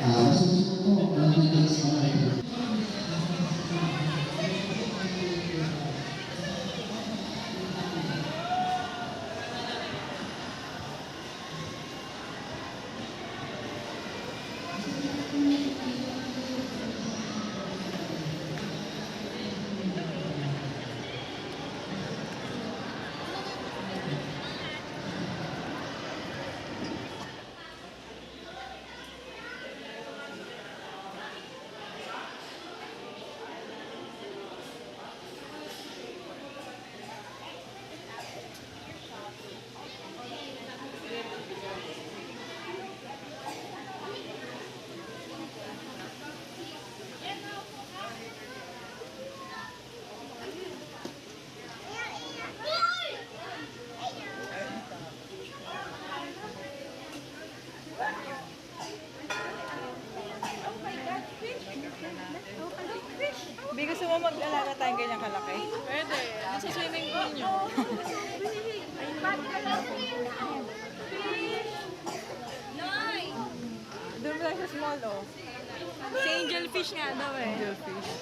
Susunod po, mabilis na kayo. Bi, gusto mo mag-alaga tayong ganyan kalaki? Pwede. Ano sa swimming pool nyo? Doon lang sa small, oh. Si angelfish nga daw eh. Angelfish.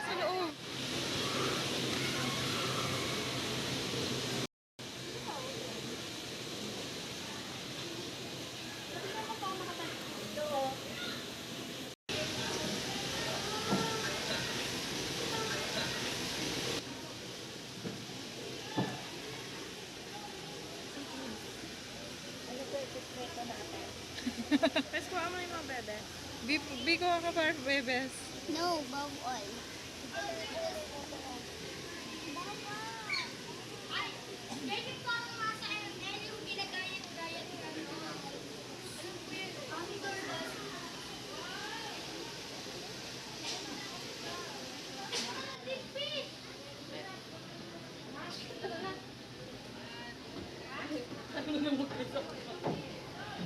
Sa loob. Pwes, kuha mo yung mga bebe. Bi, kuha ka para bebes. No, above all.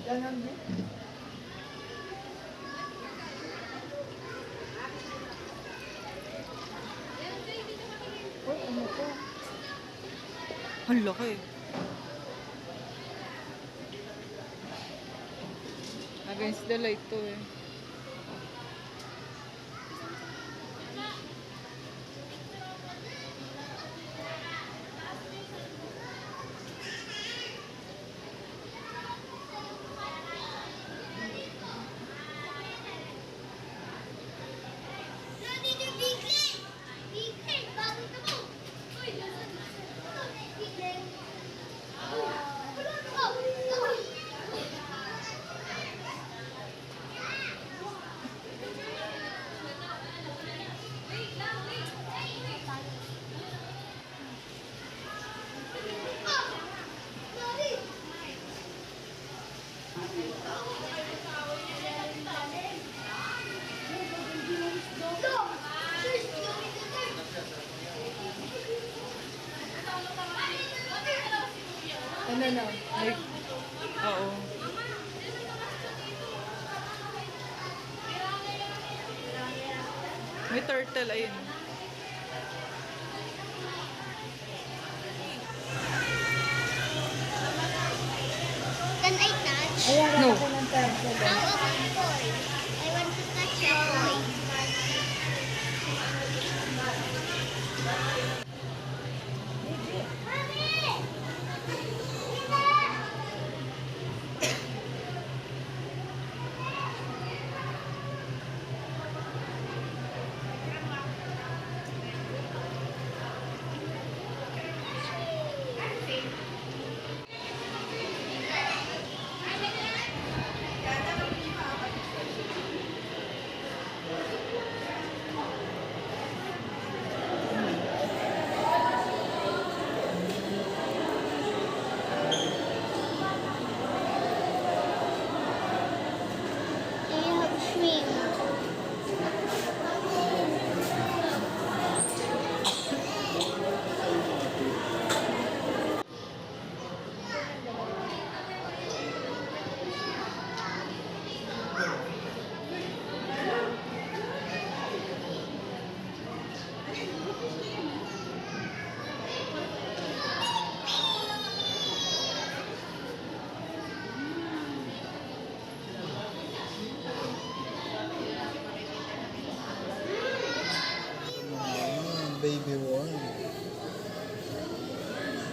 Ganun, Bi. Uy, ano to? Ang laki. Against the light to eh. Ano na? Like, oo. May turtle, ayun. Can I touch? No. How about toy? I want to touch a toy.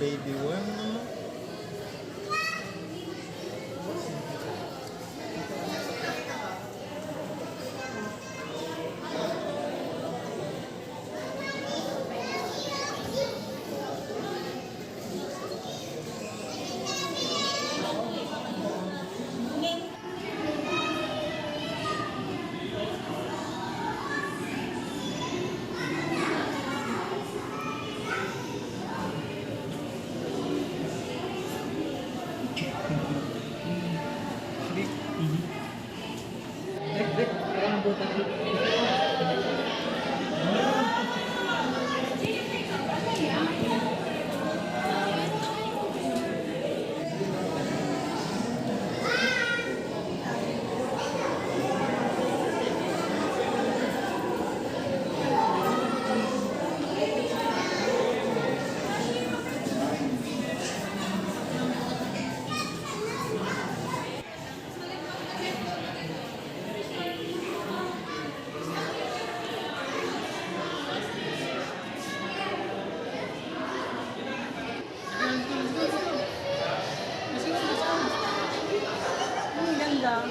baby worm naman. Ang ganda.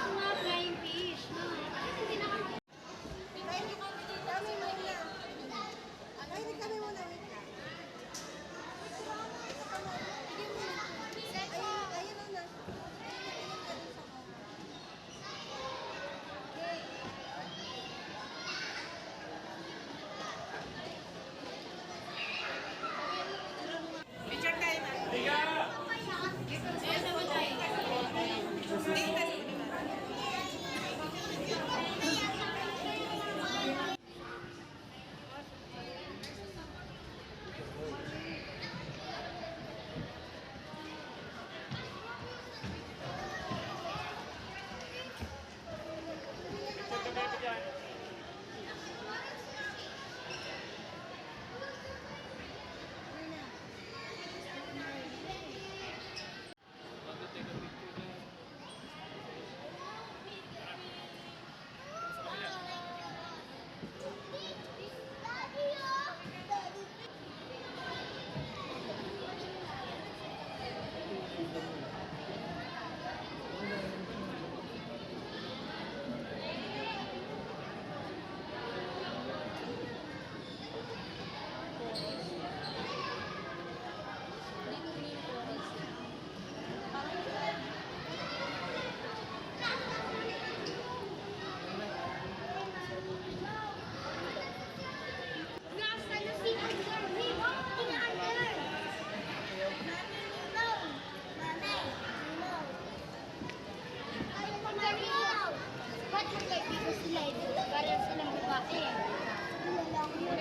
Mga flying fish. Hindi na kami. Kami muna, wait lang. Ayun na. Picture tayo na. Nasa na si Under. Ina Under. No. Nanay. No. Ayaw pa Mario. Ba't yung kaibigan sila ito? Parang silang babae. Lalaki yun.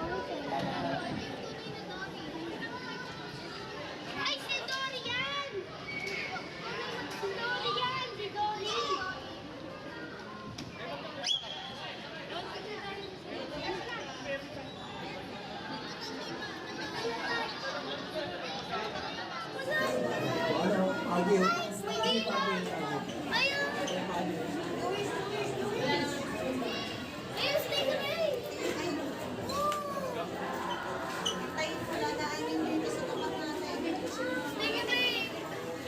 Ano sila lalaki? Ay, si Dorian! Si Dorian! Si Dorian! Ano? Audio. Ayun! Ayun, stay kami! Stay kami!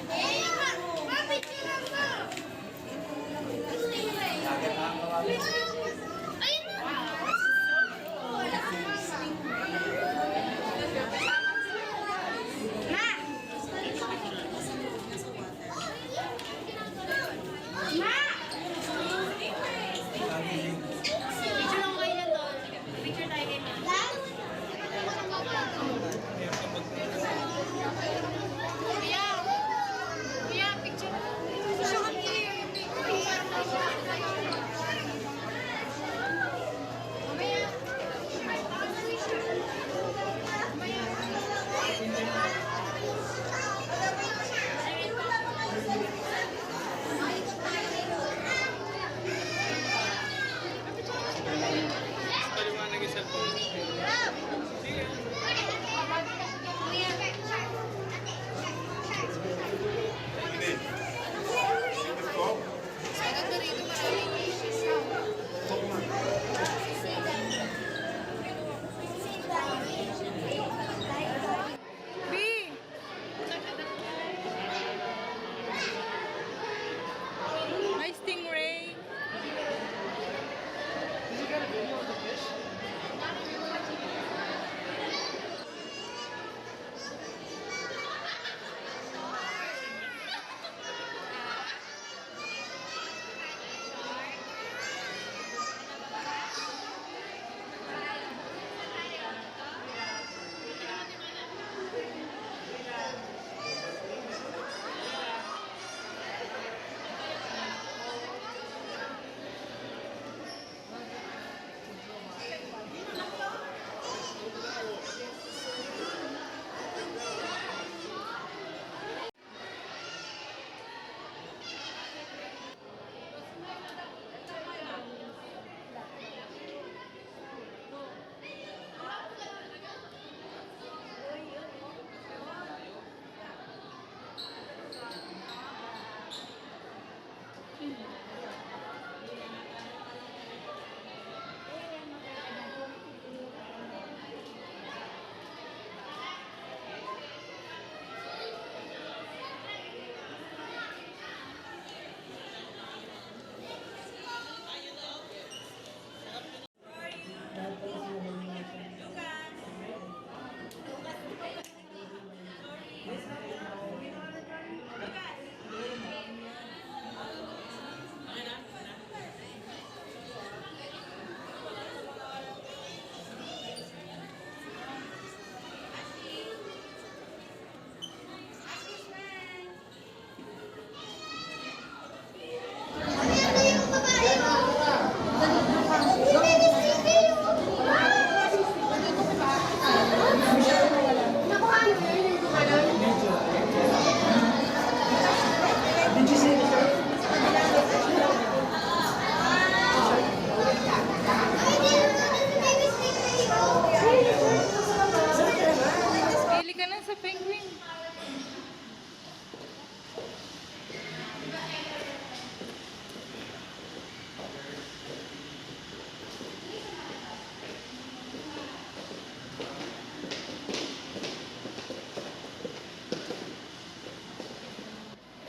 Ayun! Mapicturean mo! Stay kami! Ayun na! Ma!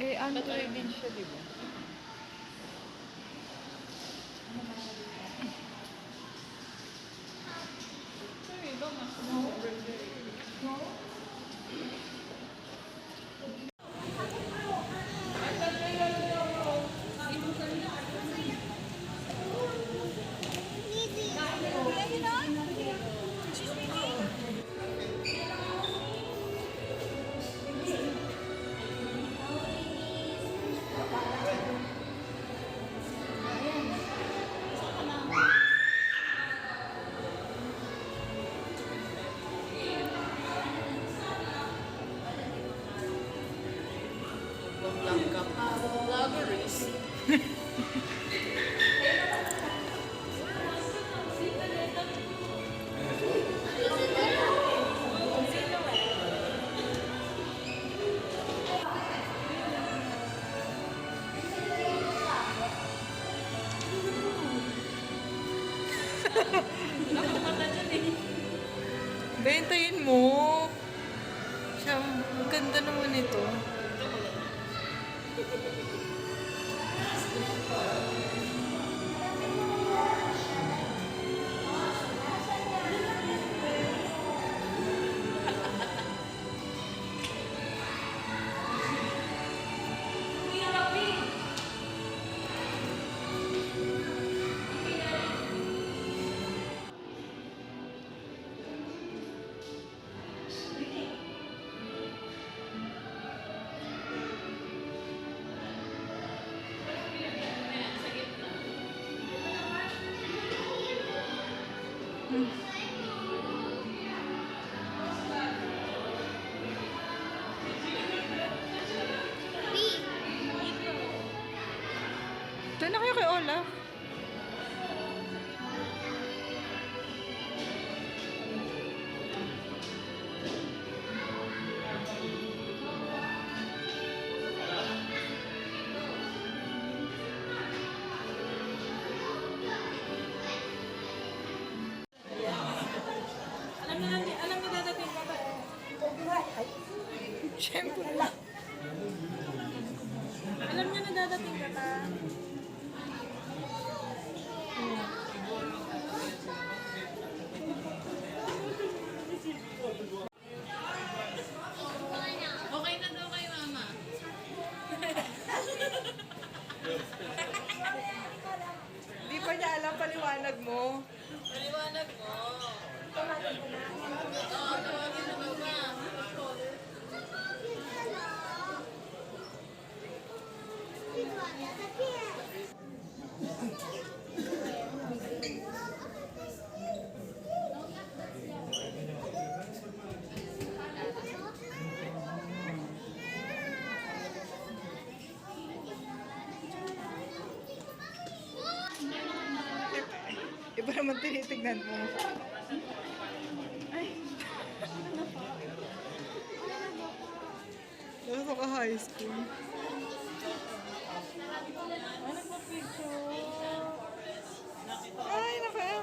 Eh, Android din siya, di ba? Bangka pa, Loveries. Bentayin mo. Siya, ang ganda naman ito. Doon na kayo kay Olaf. Alam niyo dadating ka ba? Siyempre. Alam niyo na dadating ka ba? Okay na daw kay mama. Di pa niya alam paliwanag mo. Maliwanag mo. Oo, tawagin na mama. Iba naman tinitignan mo. Ay. Nasa ka high school. Ano pa picture? Ay, naka.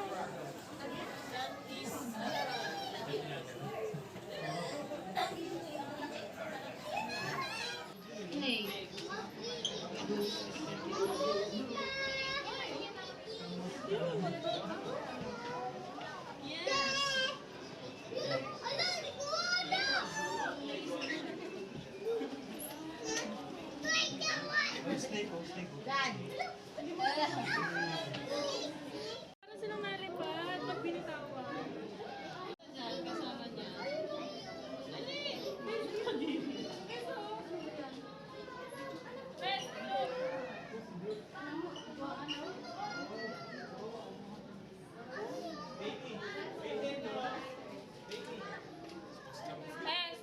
Para silang nalipad pag binitawan. Kasama niya.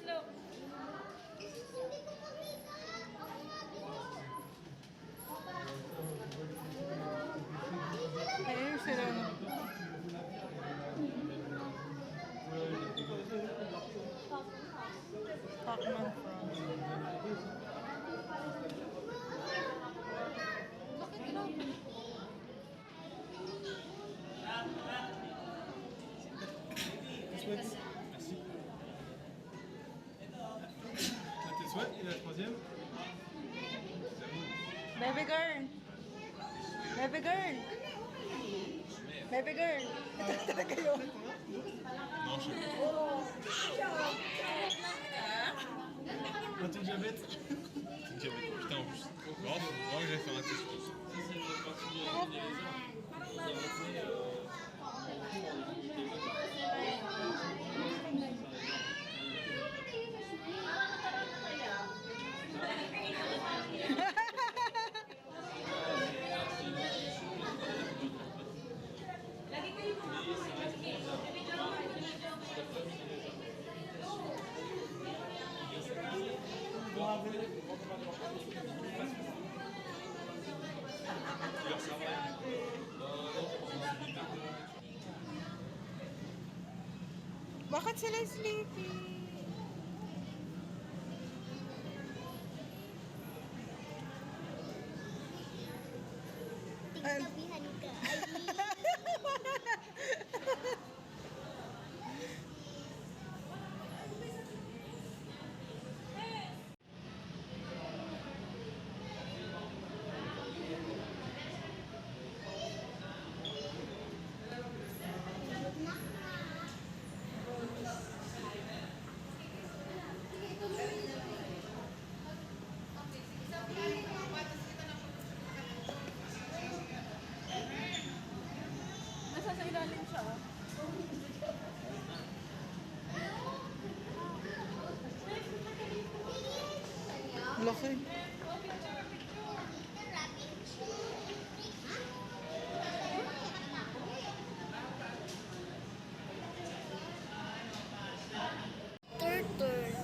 Look. Ay, Baby girl. Baby girl. Baby girl. Ito talaga yun. Pas ton diabète? Diabète, putain en plus. Vraiment, j'avais fait un test. Bakit sila sleepy? Tigtabihan ka. Nasa sa ilalim siya. Laki. Turtle.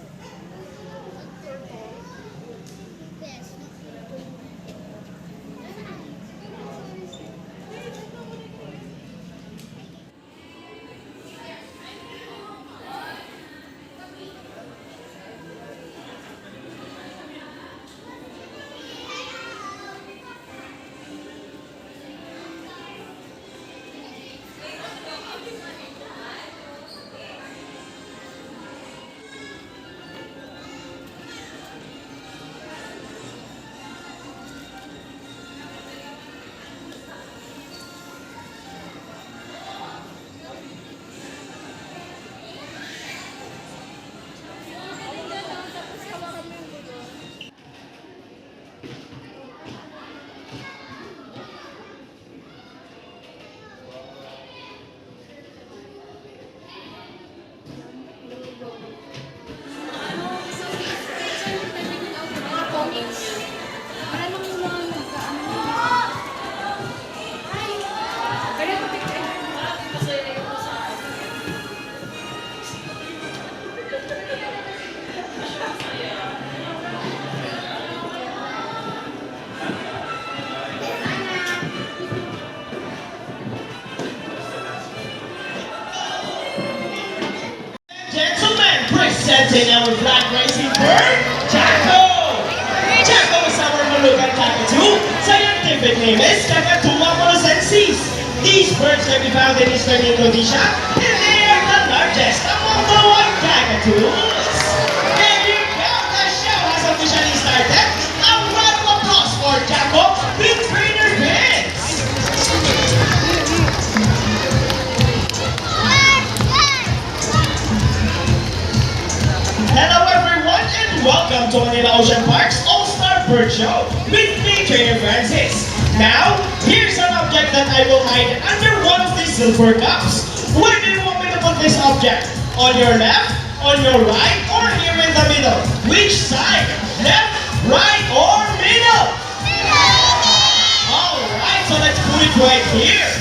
Best. Gentlemen, presenting our black racing bird, Jacko! Jacko is our Malugan cockatoo. Scientific name is Cacatúa molosensis. These birds can be found in eastern Indonesia, and they are the largest among the white cockatoos. There you go, the show has officially started. A round of applause for Jacko with trainer Vince. Hello everyone and welcome to Manila Ocean Park's All-Star Bird Show with me, Trainer Francis. Now, here's an object that I will hide under one of these silver cups. Where do you want me to put this object? On your left, on your right, or here in the middle? Which side? Left, right, or middle? Alright, so let's put it right here.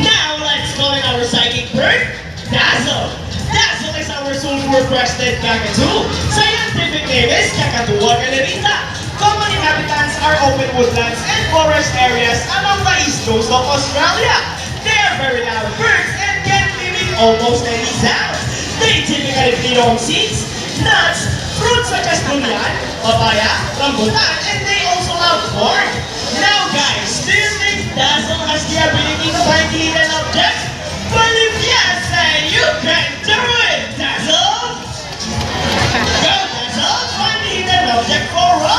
Now, let's call in our psychic bird, Dazzle. Dazzle is our sulfur-crested cockatoo. Scientific name is Cacatúa galerita. Common inhabitants are open woodlands and forest areas along the east coast of Australia. They are very loud birds and can mimic almost any sound. They typically feed on seeds, nuts, fruits such as durian, papaya, rambutan, and they also love corn. Now guys, do you think Dazzle has the ability to find hidden objects? Well, if yes, then you can do it, Dazzle! Go, Dazzle, find the hidden object for us!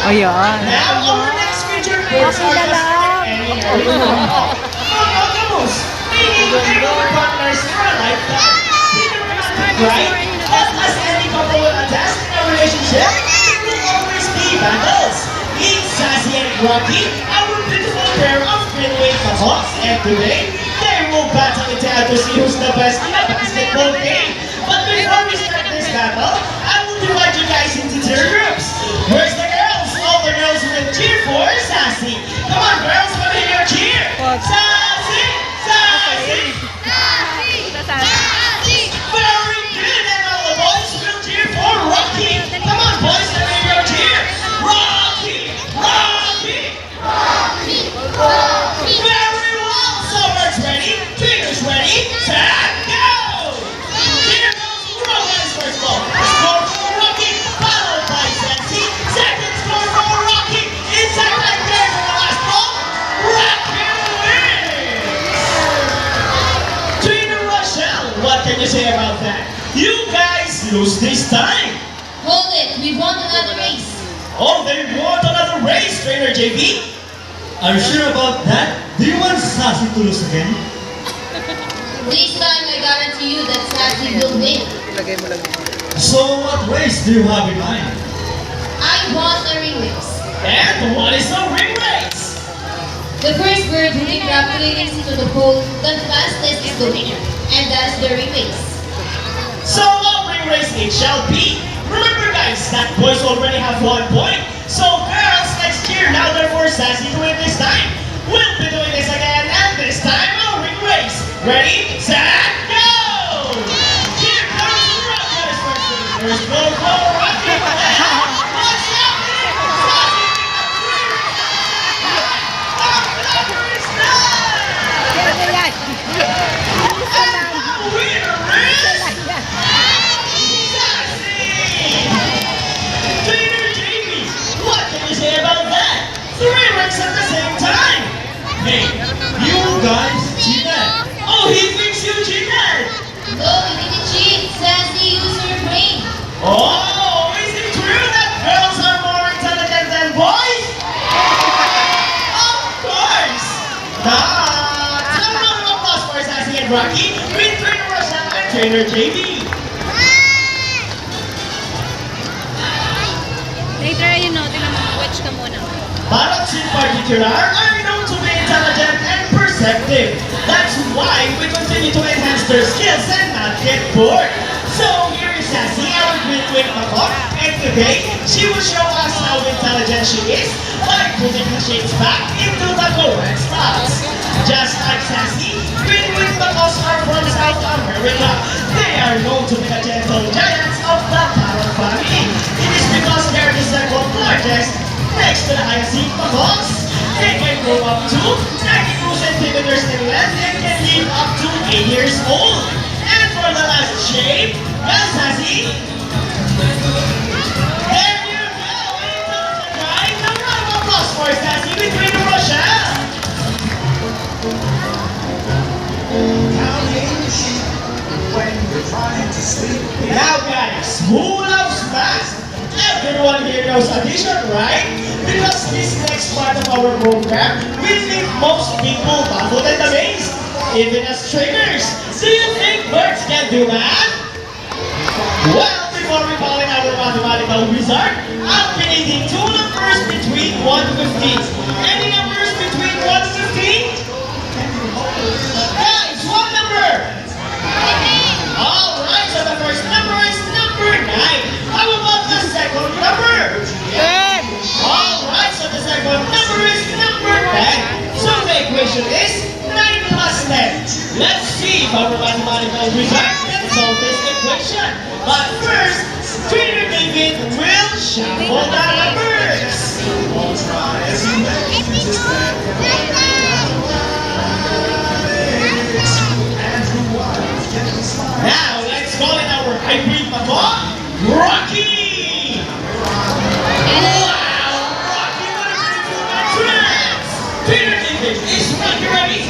Ayan. Now, our next feature players are Pakita lang. monogamous, meaning they will be partners for a lifetime. Right? But as any couple will attest in a relationship, there will always be battles. Meet Sassy and Rocky, our beautiful pair of Greenway Hawks, and today, they will battle it out to see who's the best in a basketball game. But before we start this battle, I will divide you guys into two groups. Where's the girls? All the girls will cheer for Sassy. Come on, girls, come in your cheer. Sassy! Sassy! Very good, and all the boys will cheer for Rocky. Come on, boys, come in your cheer. Rocky! Rocky! Very well, Summer's ready, Peter's ready, set, go! Here goes Rowan's first ball. Score for Rocky, followed by Sassy. Second score for Rocky. Inside right there for the last ball. Rocky wins! Trainer Rochelle, what can you say about that? You guys lose this time. Hold it, we won another race. Oh, they want another race, Trainer JV. Are you sure about that? Do you want Sassy to lose again? This time I guarantee you that Sassy will win. Ilagay mo lang. So what race do you have in mind? I want a ring race. And what is the ring race? The first bird who will grab the rings to the pole, the fastest is the winner. And that's the ring race. So what ring race it shall be? Remember guys, that boys already have 1 point. So girls, let's cheer louder for Sassy to win this time. We'll be doing this again, and this time a ring race. Ready, set, go! Here comes Rocky. First goal for Rocky. What's happening? Sassy number is 9. Yan, yan, yan. And the winner is Trainer Jamie, what can you say about that? 3 rings at the same time. Hey, you guys cheated. Oh, he thinks you cheated. No, we didn't cheat. Sassy used her brain. Oh, is it true that girls are more intelligent than boys? Of course. Not. So round of applause for Sassy and Rocky with Trainer Rochelle and Trainer JV. Later, you know, tingnan mo, watch ka muna. Parrots in particular are known to be intelligent and perceptive. That's why we continue to enhance their skills and not get bored. So here is Sassy, our Greenway Hawk, and today she will show us how intelligent she is by putting the shapes back into the correct spots. Just like Sassy, Greenway Hawks are from South America. They are known to be the gentle giants of the parrot family. It is because they are the second largest next to the Hyacinth macaws. They can grow up to 92 centimeters in length and can live up to 8 years old. And for the last shape, well, Sassy, there you go, intelligent right? A round of applause for Sassy with Trainer Rochelle. Now guys, who loves math? Everyone here knows addition, right? Because this next part of our program will make most people baffled and amazed. Even as trainers, do you think birds can do math? Well, before we call in our mathematical wizard, I'll be needing 2 numbers between 1 to 15. Any numbers between 1 to 15? Guys, what number? Alright, so the first number is number 9. How about the second number? Good. Alright, so the second number is number 10. So the equation is 9 plus 10. Let's see if our mathematical wizard can solve this equation. But first, Trainer David will shuffle the numbers. Now, let's call in our hybrid macaw, Rocky! Wow! Rocky, what a beautiful entrance! Trainer David, is Rocky ready?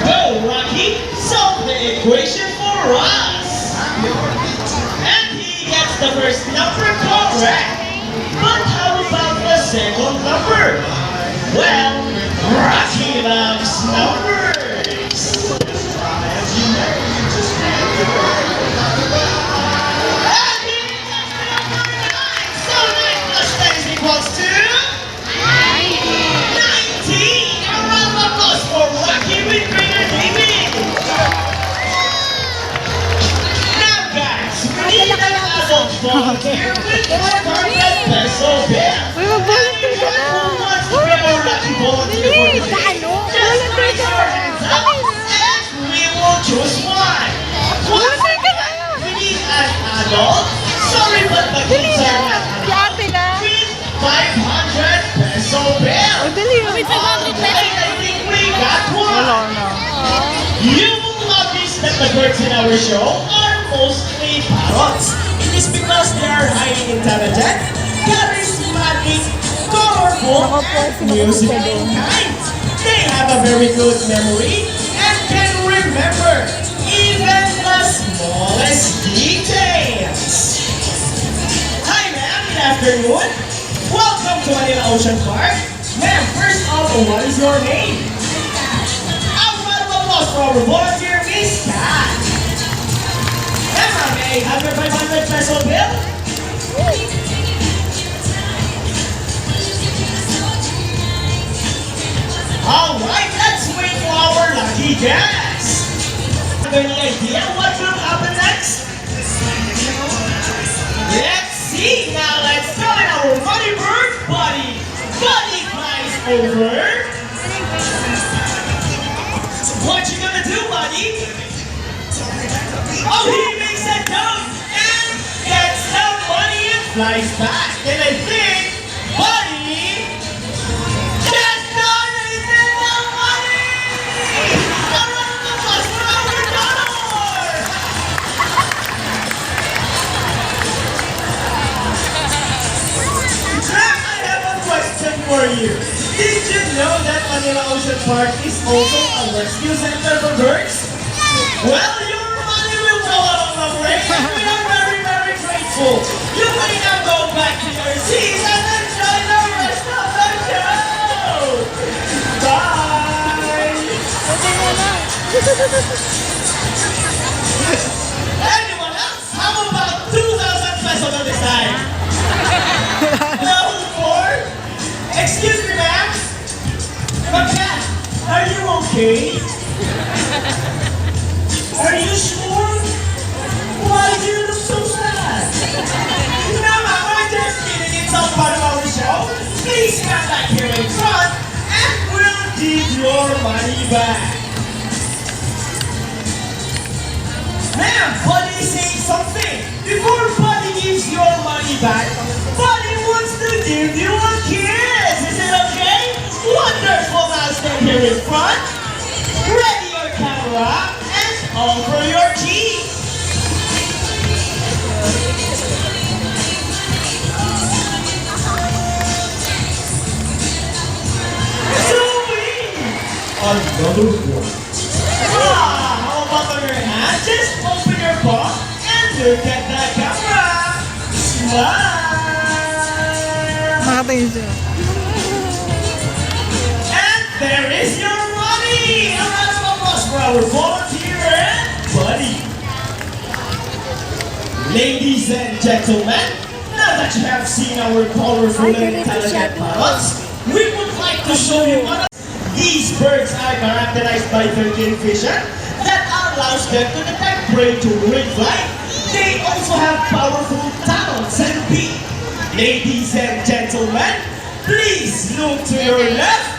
Go, Rocky! Solve the equation for us! And he gets the first number correct! But how about the second number? Well, Rocky loves numbers. And here is number 9. So 9 plus 10 is equals to 19. A round of applause for Rocky Windbringer Gaming. Now guys, we need an adult volunteer with 100 peso bill. Uy, mag-volunteer ka na. Who wants to be our lucky volunteer for Please, today? ano? Just Volunteer raise ka your na. hands up and we will choose one. Volunteer ka na. We need an adult. Sorry, but the Dali kids are na. not Si ate na. with 500 peso bill. O, dali na. And I think we got one. na. You will notice that the birds in our show are mostly parrots. It is because they are highly intelligent, charismatic, colorful, and musical kind. They have a very good memory and can remember even the smallest details. Hi ma'am, good afternoon. Welcome to Manila Ocean Park. Ma'am, first off, what is your name? A round of applause for our volunteer, Miss Kat. Emma, may I have your 500 peso bill? Alright, let's wait for our lucky guess. Have any idea what will happen next? Let's see. Now let's call in our Money Bird Buddy. Buddy flies over. What you gonna do, buddy? Oh, he makes a jump and gets the money and flies back. And I think Buddy just donated the money! A round of applause for our donor! Now I have a question for you. Did you know that Manila Ocean Park is also a rescue center for birds? Well, your money will go a long way, and we are very, very grateful. You may now go back to your seats and enjoy the rest of the show. Bye. Anyone else? How about 2,000 pesos on this side? No more? Excuse me, ma'am. Kat, are you okay? Are you sure? Why do you look so sad? No, ma'am, I'm just kidding. It's all part of our show. Please come back here in front and we'll give your money back. Ma'am, Buddy is saying something. Before Buddy gives your money back, Buddy wants to give you a kiss. Is it okay? Wonderful. Now stand here in front. Ready your camera and over your key. Another one. Ah, how about on your hand? Just open your palm and look at the camera. Smile. Makatingin siya. And there is your money. A round of applause for our volunteer and Buddy. Ladies and gentlemen, now that you have seen our colorful and intelligent parrots, we would like to show you one of these birds are characterized by their keen vision that allows them to detect prey during flight. They also have powerful talons and beak. Ladies and gentlemen, please look to your left.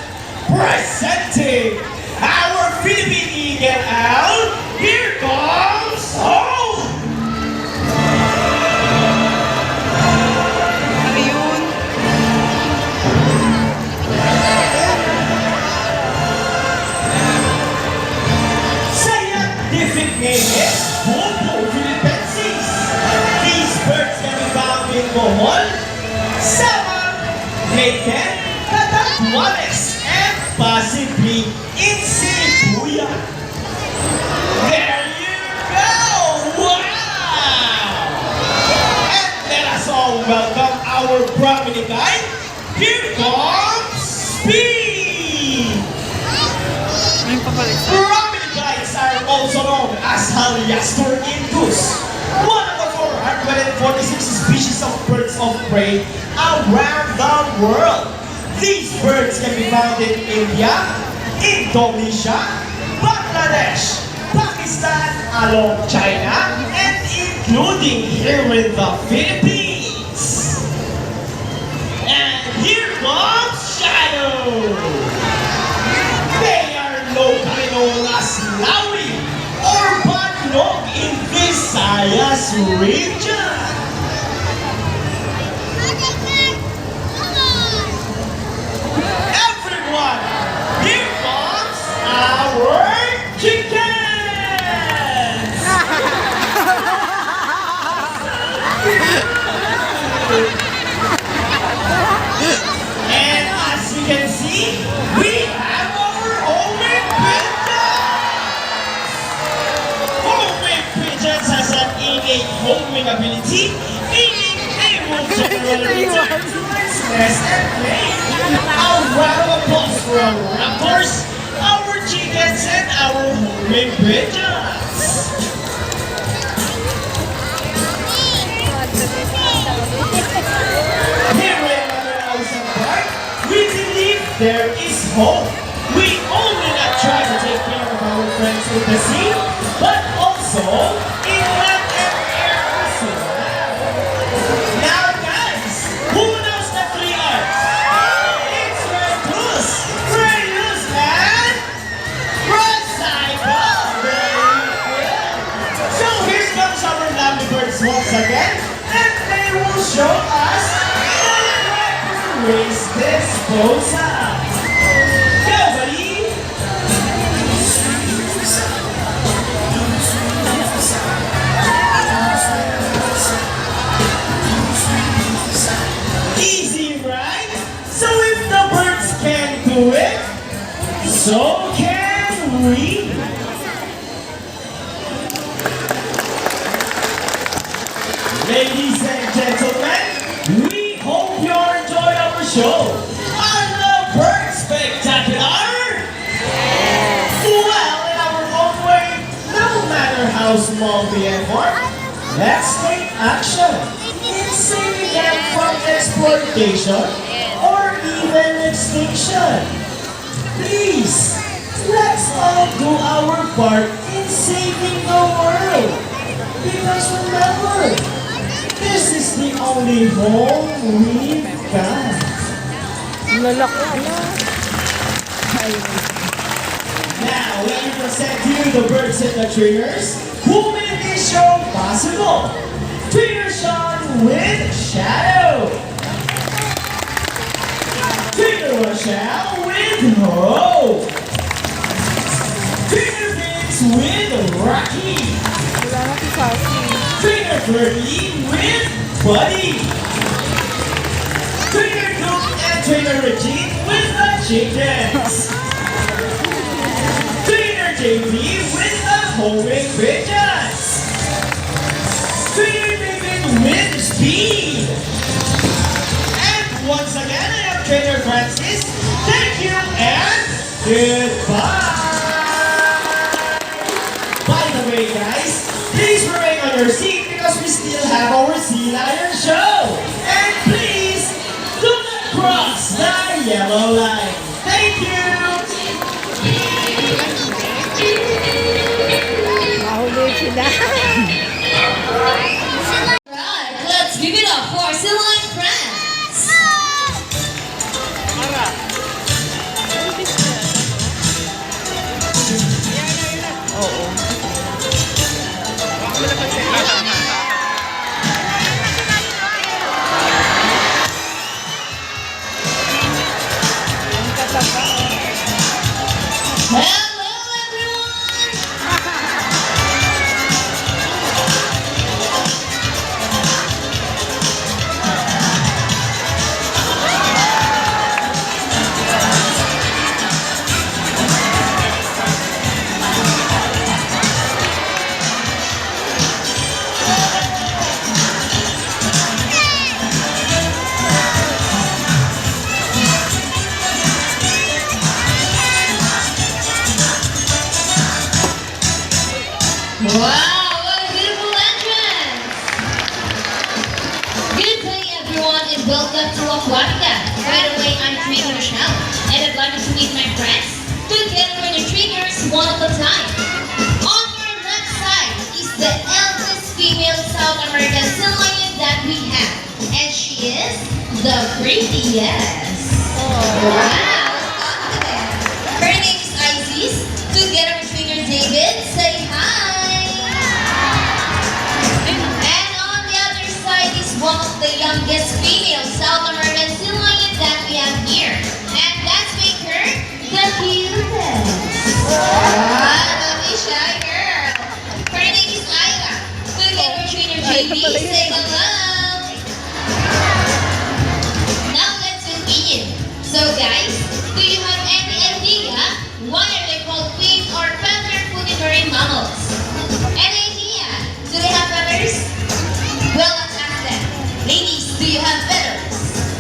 Presenting our Philippine Eagle Owl. Here comes home. Ayun. Scientific name is Homo philippensis. These birds can be found in Bohol, Samar, Leyten, Catanduanes, and possibly in Cebuya. There you go! Wow! And let us all welcome our prominent guide, here comes Speed! May papalit. Bromeliads are also known as Haliastor indus, one of the 446 species of birds of prey around the world. These birds can be found in India, Indonesia, Bangladesh, Pakistan, along China, and including here in the Philippines. And here comes Shadow. They are locally known as Lawi or Banog in Visayas region. Everyone, here comes our chickens! And as you can see, we have our homemade pigeons! Homemade pigeons has an innate homing ability, meaning they will generally return to its nest and play. A round of applause for our raptors, our chickens, and our homemade pigeons! Here in Ocean Park, we believe there is hope. We only not try to take care of our friends in the sea, but also in land and air as well. Now guys, who knows the 3 R's? It's Recluse, Reuse, and Recycle. Very good. So here comes our lovely birds once again, and they will show us waste disposal. Go, buddy! Easy, right? So if the birds can do it, so can we. Ladies and gentlemen, we hope you enjoy our show. Are the birds spectacular? Well, in our own way, no matter how small the effort, let's take action in saving them from exploitation or even extinction. Please, let's all do our part in saving the world. Because remember, this is the only home we've got. Lalaki na. Now, let me present to you the birds and the trainers who made this show possible. Trainer Sean with Shadow. Trainer Rochelle with Hope. Trainer Vince with Rocky. Wala na si Sassy. Trainer Fergie with Buddy. Trainer Duke and Trainer Regine with the chickens. Trainer JP with the homemade pigeons. Trainer David with Speed. And once again, I am Trainer Francis. Thank you and goodbye. By the way, guys, please remain on your seat because we still have our Sea Lion show. And please, do not cross the yellow line. Thank you. Mahuli sila. Right, let's give it up for Celine Friends. Hello, everyone. everyone and welcome to Aquatica. By the way, I'm Trainer Rochelle and I'd like to meet my friends. Together with the trainers one at a time. On our left side is the eldest female South American sea lion that we have. And she is the prettiest. Wow, confident. Her name is Isis. Together with trainer David, say hi. And on the other side is one of the youngest female South American sea lion that we have here. And that's Maker, the cutest. Don't be shy, girl. Her name is Ira. Together with trainer JB, say hello. Now let's continue. So guys, do you have any idea why are they called winged or feather-footed marine mammals? Any idea? Do they have feathers? Well, let's ask them. Ladies, do you have feathers?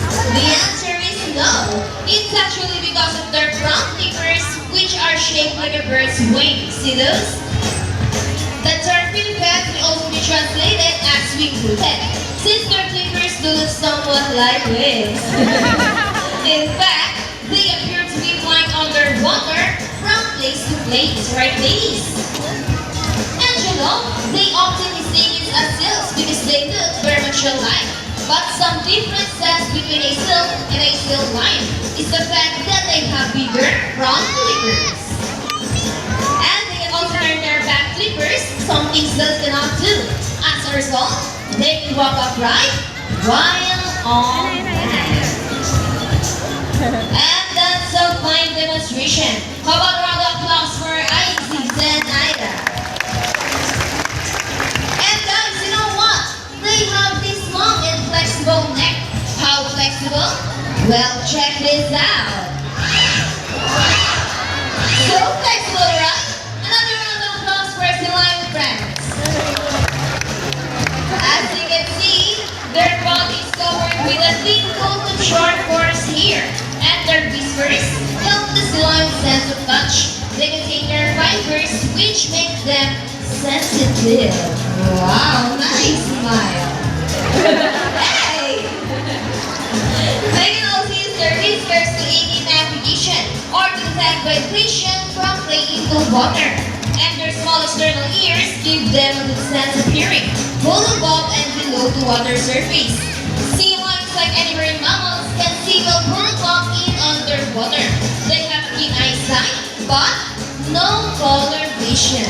The answer is no. It's actually because of their front flippers, which are shaped like a bird's wings. See those? The term pinniped can also be translated as wing-footed, since their flippers do look somewhat like wings. In fact, they appear to be flying underwater from place to place, right ladies? And you know, they often mistake it as seals because they look very much alike. But some differences between a seal and a seal lion is the fact that they have bigger front flippers. And they can also turn their back flippers, something seals cannot do. As a result, they can walk upright while on land. And that's a fine demonstration. How about a round of applause for Isis and Ida? And guys, you know what? They have this long and flexible neck. How flexible? Well, check this out. So flexible, right? Another round of applause for Sea Lion friends. As you can see, their body is covered with a thin coat of short coarse hair. And their whiskers help the sea lion sense of touch. They contain their fibers, which makes them sensitive. Wow, nice smile. Hey! They can also use their whiskers to aid in navigation or to detect vibration from playing into water. And their small external ears give them a good sense of hearing, both above and below the water surface. Sea lions, like any marine mammals, can see well both above and underwater. They have keen eyesight, but no color vision.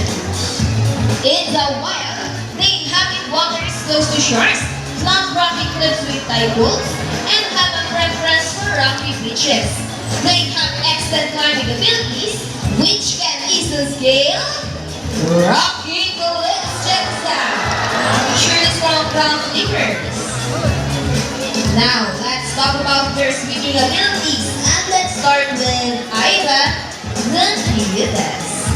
In the wild, they inhabit waters close to shores, plant rocky cliffs with tide pools, and have a preference for rocky beaches. They have excellent climbing abilities, which can easily scale rocky cliffs. Check this out. Sure is from ground flippers. Now, let's talk about their swimming abilities. And let's start with Ida, the cutest.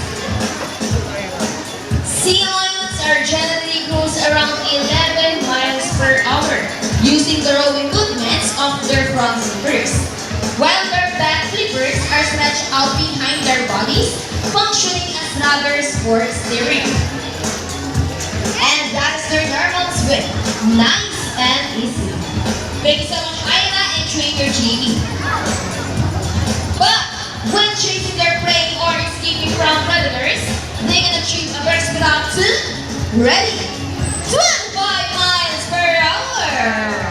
Sea lions are generally cruise around 11 miles per hour using the rowing movements of their front flippers, while their back flippers are stretched out behind their bodies, functioning as rudders for steering. And that is their normal swim. Nice and easy. Thank you so much, Ida and Trainer Jamie. But when chasing their prey or escaping from predators, they can achieve a burst speed up to ready 25 miles per hour.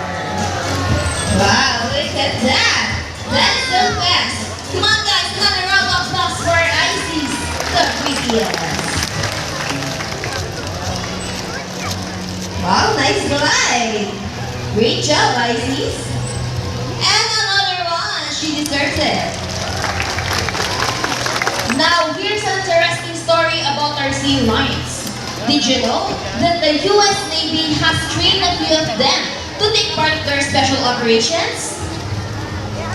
Wow, look at that. That is so fast. Come on guys, another round of applause for Isis, the prettiest. Wow, nice glide. Great job, Isis. And another one, she deserves it. Now, here's an interesting story about our sea lions. Did you know that the US Navy has trained a few of them to take part of their special operations?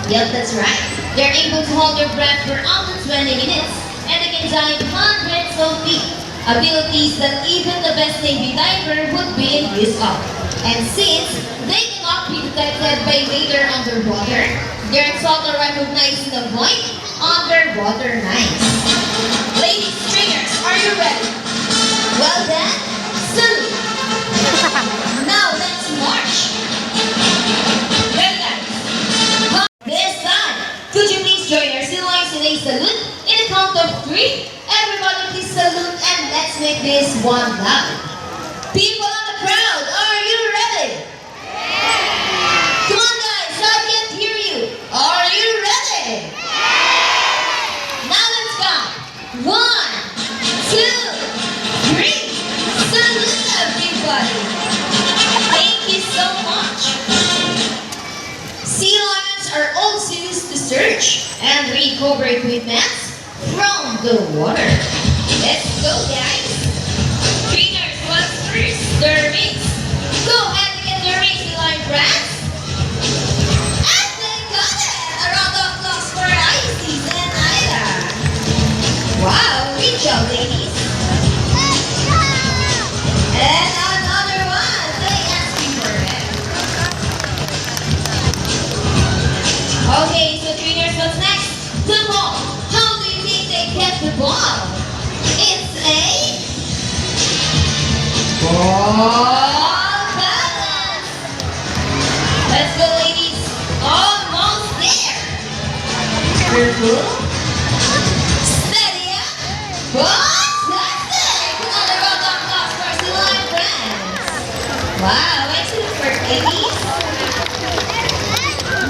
Yep, that's right. They're able to hold their breath for up to 20 minutes and they can dive hundreds of feet. Abilities that even the best Navy diver would be in use of. And since they cannot be detected by radar underwater, they're taught to recognize the void underwater nights. Ladies, trainers, are you ready? Well then, salute! Now let's march! this one loud. People on the crowd, are you ready? Come on guys, I can't hear you. Are you ready? Now let's count. 1, 2, 3. Salute everybody. Thank you so much. Sea lions are also used to search and recover equipment from the water. Let's go guys. Trainers, what's first? The rings. Go ahead and get the rings, sea lion friends. And they got it! A round of applause for Isis and Ida. Wow, great job, ladies. And another one. They asked me for it. Okay, so trainers, what's next? The ball. How do you think they get the ball? It's a ball balance. Let's go, ladies. Almost there. Careful. Steady up. Fantastic. Another round of applause for Sea Lion friends. Wow, excellent work, ladies.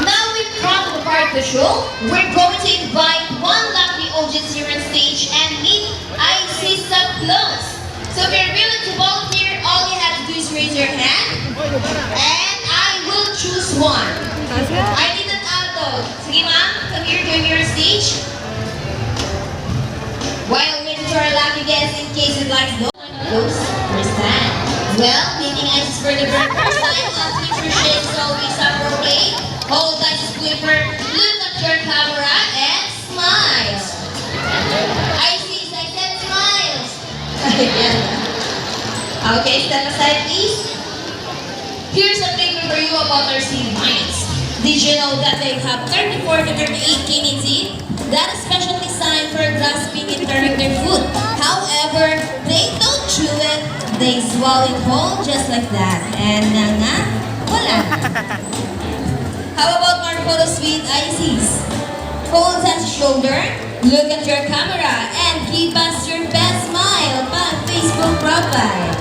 Now we've come to the part of the show. We're going to invite one lovely audience here on stage and meet Isis up close. So if you're willing to volunteer, all you have to do is raise your hand. And I will choose one. I need an alto. Sige ma'am, come here, join me on stage. While waiting for our lucky guest in case you'd like to go close first time. Well, meeting Isis for the very first time, asking for shades is always appropriate. Hold Isis Flipper, look at your camera and smile. Isis, I said smiles. Okay, step aside please. Here's a figure for you about our sea lions. Did you know that they have 34 to 38 kidney teeth? That is specially designed for grasping and turning their food. However, they don't chew it, they swallow it whole just like that. And wala. How about more photos with Isis? Hold at shoulder, look at your camera, and give us your best smile on Facebook profile.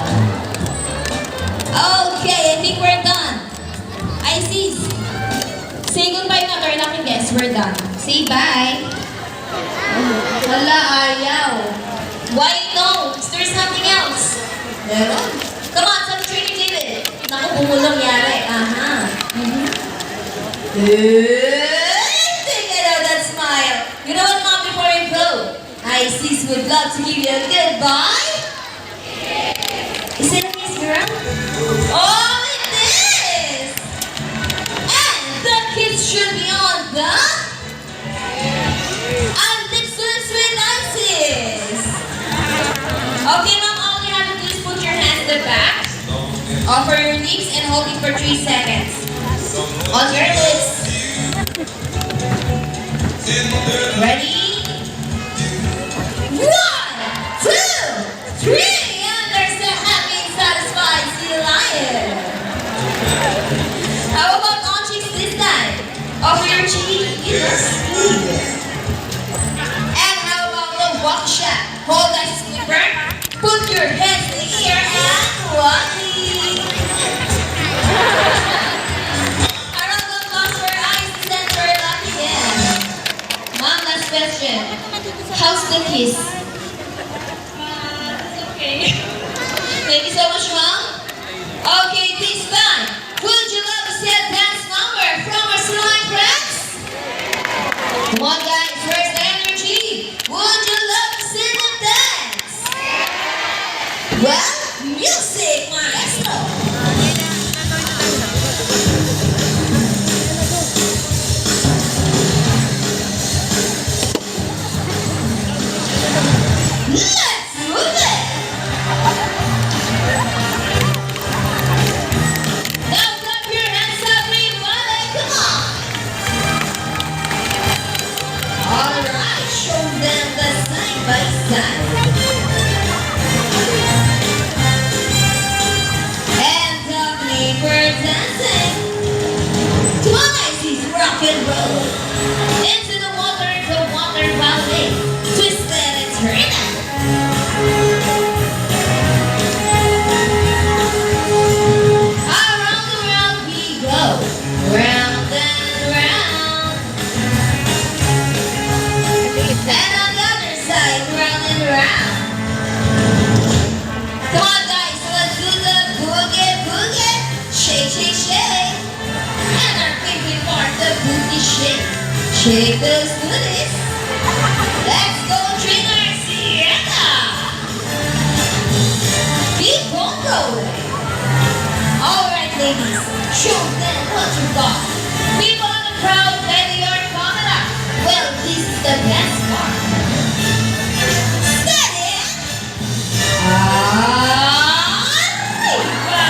Okay, I think we're done. Isis, say goodbye na to our lucky guests. We're done. Say bye. Wala, ayaw. Why no? There's nothing else. Meron? Come on, sabi training David. Naku, bumulong yari. Aha. Take it out, that smile. You know what, mom, before you go, Isis would love to give you a goodbye. Is it a kiss, girl? Oh, it is! And the kiss should be on the... with Isis. Okay, mom, all you have to do is put your hands at the back, offer your lips, and hold it for 3 seconds. On your lips. Ready? 1, 2, 3, and there's the happy and satisfied sea lion. How about on cheeks this time? Offer your cheek. Yes. Walk shot. Hold that slipper. Put your hands in the air and walking. A round of applause for Isis and for lucky guest. Mom, last question. How's the kiss? It's okay. Thank you so much, Mom. Okay, this time, would you love to see a dance number from our Sea Lion friends? Come on, guys. Where's the energy? Would you love to see them dance? Well, music, maestro. Shake those goodies. Let's go, trainer Sienna. Keep on rolling. All right, ladies, show them what you got. People in the crowd, ready your camera. Well, this is the best part. Steady. Arriba.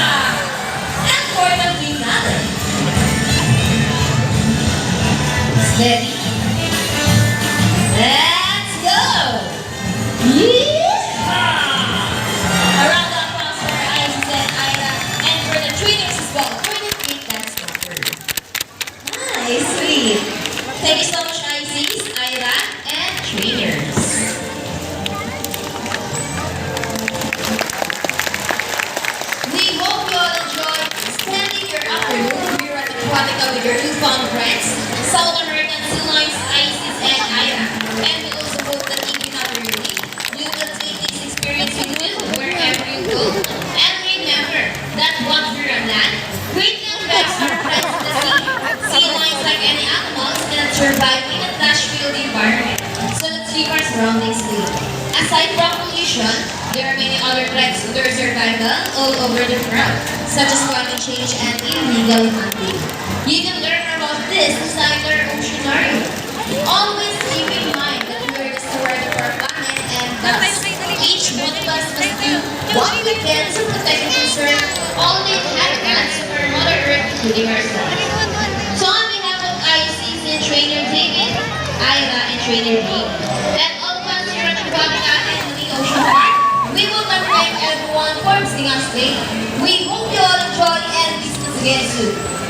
And for the finale. Steady. Let's go. Yeehaw. A round of applause for Isis and Ira, and for the trainers as well for the great dance number. Nice, sweet. Thank you so much, Isis, Ira, and trainers. We hope you all enjoy spending your afternoon here at Aquatica with your newfound friends, South American Sea Lions, Isis, and Ira. And we also hope that even after your week, you will take this experience with you wherever you go. And remember that once we're on land, great effects are friends in the sea. Sea lions, like any animals, cannot survive in a flash-filled environment. So let's keep our surroundings clean. Aside from pollution, there are many other threats to their survival all over the world, such as climate change and illegal hunting. You can learn about this inside our oceanarium. Always keep in mind that we are the steward of our planet, and thus, each one of us must do what we can to protect and conserve all the inhabitants of our Mother Earth, including ourselves. So on behalf of ICC and Trainer David, Ira and Trainer Dee, and all of us here at Aquatica and the Ocean Park, we would like to thank everyone for visiting us today. We hope you all enjoy and visit us again soon.